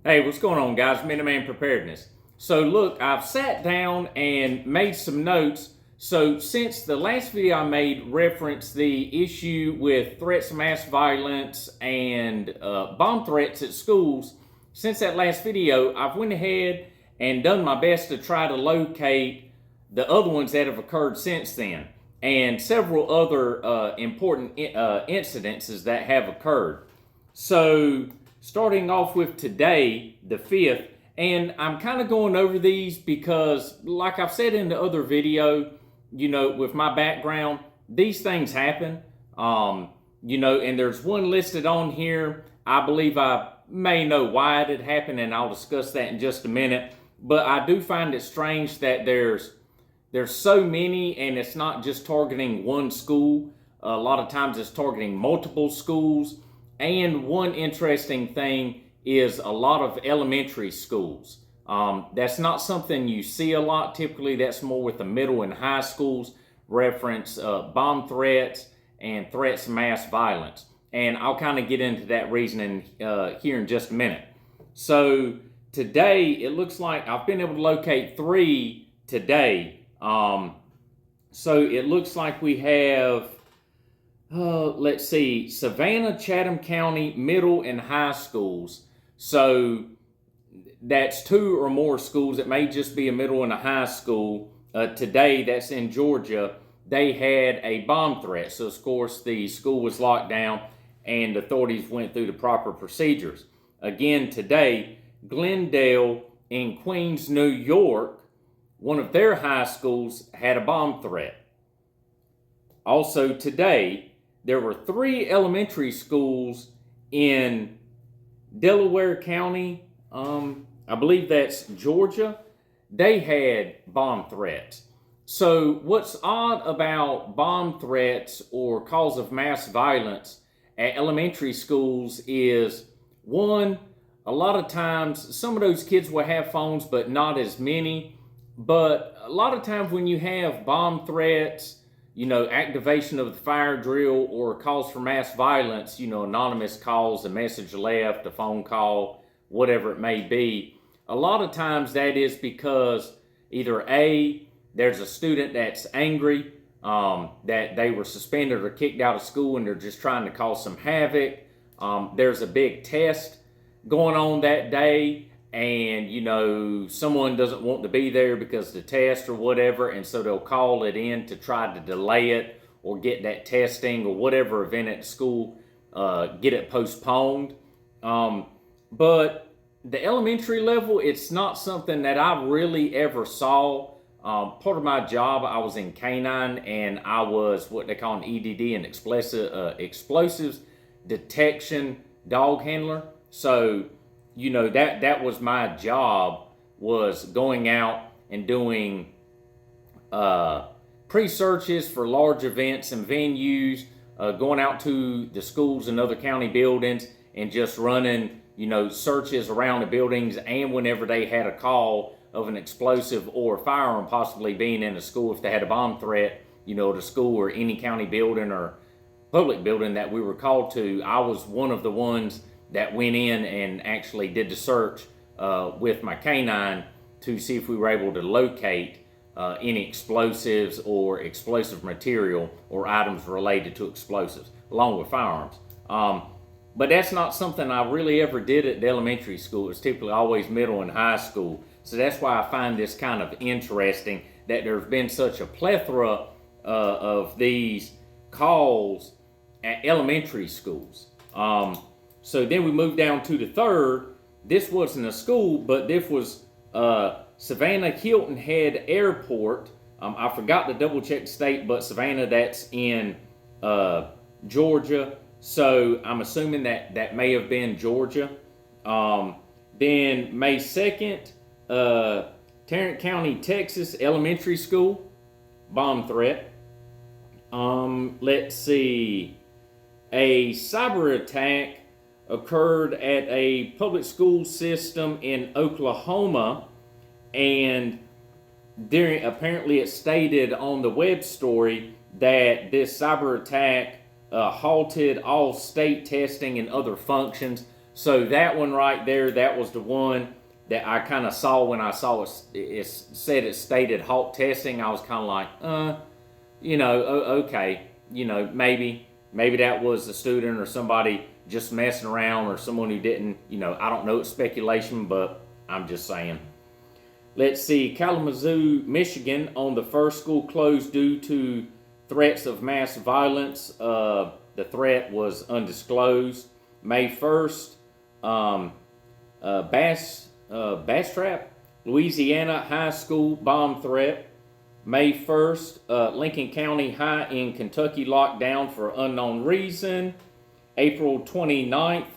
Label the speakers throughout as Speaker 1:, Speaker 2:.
Speaker 1: Hey, what's going on, guys? Minuteman Preparedness. So look, I've sat down and made some notes. So since the last video I made referenced the issue with threats of mass violence and bomb threats at schools, since that last video, I've went ahead and done my best to try to locate the other ones that have occurred since then, and several other important incidences that have occurred. So starting off with today, the 5th, and I'm kind of going over these because, like I've said in the other video, with my background, these things happen, and there's one listed on here. I believe I may know why it had happened, and I'll discuss that in just a minute, but I do find it strange that there's so many, and it's not just targeting one school. A lot of times it's targeting multiple schools. And one interesting thing is a lot of elementary schools. That's not something you see a lot. Typically, that's more with the middle and high schools, reference bomb threats and threats of mass violence. And I'll kind of get into that reasoning here in just a minute. So today, it looks like I've been able to locate 3 today. So it looks like we have let's see, Savannah, Chatham County middle and high schools. So that's 2 or more schools. It may just be a middle and a high school. Today, that's in Georgia, they had a bomb threat. So of course the school was locked down and authorities went through the proper procedures. Again, today, Glendale in Queens, New York, one of their high schools had a bomb threat. Also today, there were 3 elementary schools in Delaware County, I believe that's Georgia. They had bomb threats. So what's odd about bomb threats or cause of mass violence at elementary schools is, one, a lot of times some of those kids will have phones, but not as many. But a lot of times when you have bomb threats, activation of the fire drill or calls for mass violence, anonymous calls, a message left, a phone call, whatever it may be. A lot of times that is because either A, there's a student that's angry that they were suspended or kicked out of school and they're just trying to cause some havoc. There's a big test going on that day, and someone doesn't want to be there because of the test or whatever, and so they'll call it in to try to delay it or get that testing or whatever event at school, get it postponed. But the elementary level, it's not something that I really ever saw. Part of my job, I was in K-9, and I was what they call an EDD, an explosives detection dog handler. So that was my job, was going out and doing pre-searches for large events and venues, going out to the schools and other county buildings and just running, searches around the buildings, and whenever they had a call of an explosive or firearm possibly being in a school, if they had a bomb threat, the school or any county building or public building that we were called to, I was one of the ones that went in and actually did the search with my K-9 to see if we were able to locate any explosives or explosive material or items related to explosives, along with firearms. But that's not something I really ever did at the elementary school. It's typically always middle and high school. So that's why I find this kind of interesting that there's been such a plethora of these calls at elementary schools. So then we moved down to the 3rd. This wasn't a school, but this was Savannah Hilton Head Airport. I forgot to double check the state, but Savannah, that's in Georgia. So I'm assuming that may have been Georgia. Then May 2nd, Tarrant County, Texas Elementary School, bomb threat. Let's see, a cyber attack occurred at a public school system in Oklahoma, and apparently it stated on the web story that this cyber attack halted all state testing and other functions. So that one right there, that was the one that I kind of saw when I saw it said it stated halt testing. I was kind of like, okay, maybe that was a student or somebody just messing around or someone who didn't, I don't know, it's speculation, but I'm just saying. Let's see, Kalamazoo, Michigan, on the first school closed due to threats of mass violence. The threat was undisclosed. May 1st, Bastrap, Louisiana high school bomb threat. May 1st, Lincoln County High in Kentucky locked down for unknown reason. April 29th,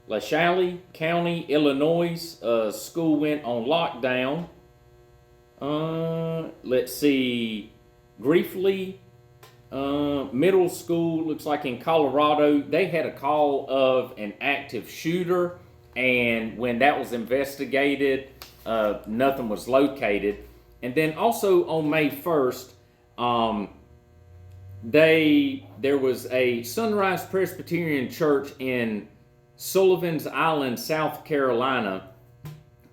Speaker 1: LaSalle County, Illinois, school went on lockdown. Let's see, Griefly Middle School, looks like in Colorado, they had a call of an active shooter, and when that was investigated, nothing was located. And then also on May 1st, there was a Sunrise Presbyterian Church in Sullivan's Island, South Carolina.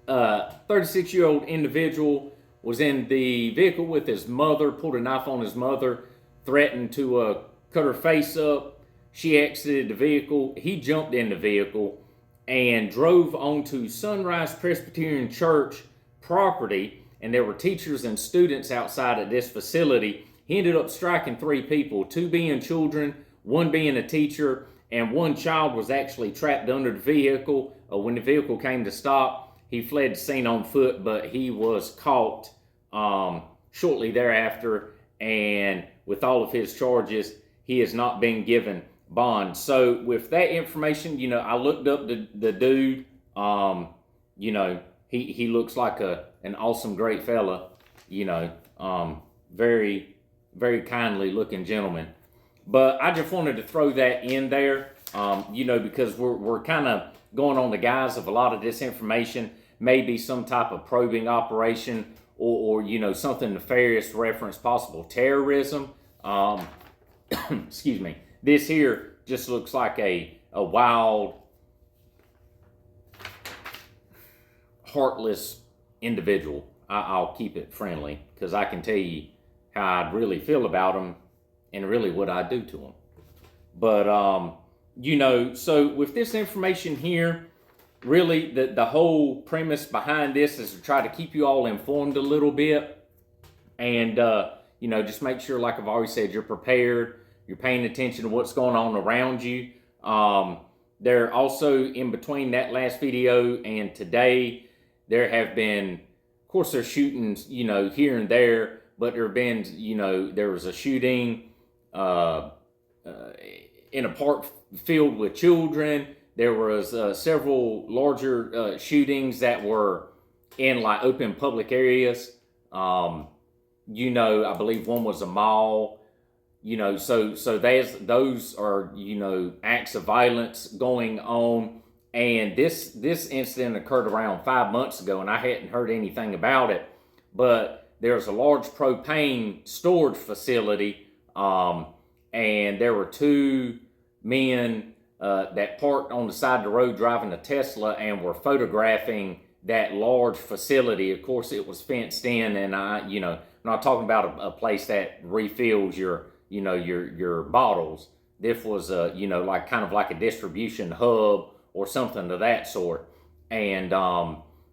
Speaker 1: 36-year-old individual was in the vehicle with his mother, pulled a knife on his mother, threatened to cut her face up. She exited the vehicle. He jumped in the vehicle and drove onto Sunrise Presbyterian Church property, and there were teachers and students outside at this facility. He ended up striking 3 people, 2 being children, 1 being a teacher, and 1 child was actually trapped under the vehicle. When the vehicle came to stop, he fled the scene on foot, but he was caught shortly thereafter, and with all of his charges, he has not been given bond. So with that information, I looked up the dude. He looks like an awesome, great fella. Very, very kindly looking gentleman. But I just wanted to throw that in there, because we're kind of going on the guise of a lot of this information, maybe some type of probing operation or something nefarious, reference possible terrorism. Excuse me. This here just looks like a wild, heartless individual. I'll keep it friendly because I can tell you how I'd really feel about him and really what I'd do to him. But, so with this information here, really the whole premise behind this is to try to keep you all informed a little bit. And, just make sure, like I've always said, you're prepared. You're paying attention to what's going on around you. There also, in between that last video and today, there have been, of course, there's shootings, here and there, but there have been, there was a shooting in a park filled with children. There was several larger shootings that were in like open public areas. I believe one was a mall. So those are, acts of violence going on. And this incident occurred around 5 months ago, and I hadn't heard anything about it. But there's a large propane storage facility, and there were 2 men that parked on the side of the road driving a Tesla and were photographing that large facility. Of course, it was fenced in, and I'm not talking about a place that refills your bottles. This was like kind of like a distribution hub or something of that sort. And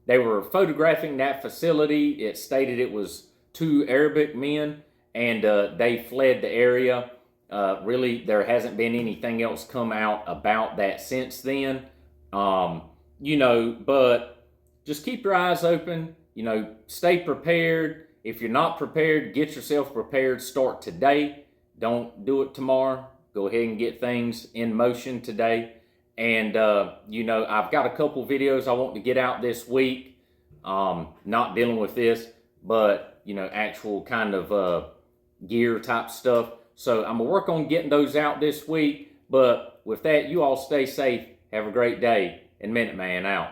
Speaker 1: they were photographing that facility. It stated it was 2 Arabic men, and they fled the area. Really, there hasn't been anything else come out about that since then. But just keep your eyes open, stay prepared. If you're not prepared, get yourself prepared. Start today. Don't do it tomorrow. Go ahead and get things in motion today. And, I've got a couple videos I want to get out this week. Not dealing with this, but, actual kind of gear type stuff. So I'm going to work on getting those out this week. But with that, you all stay safe. Have a great day. And Minute Man out.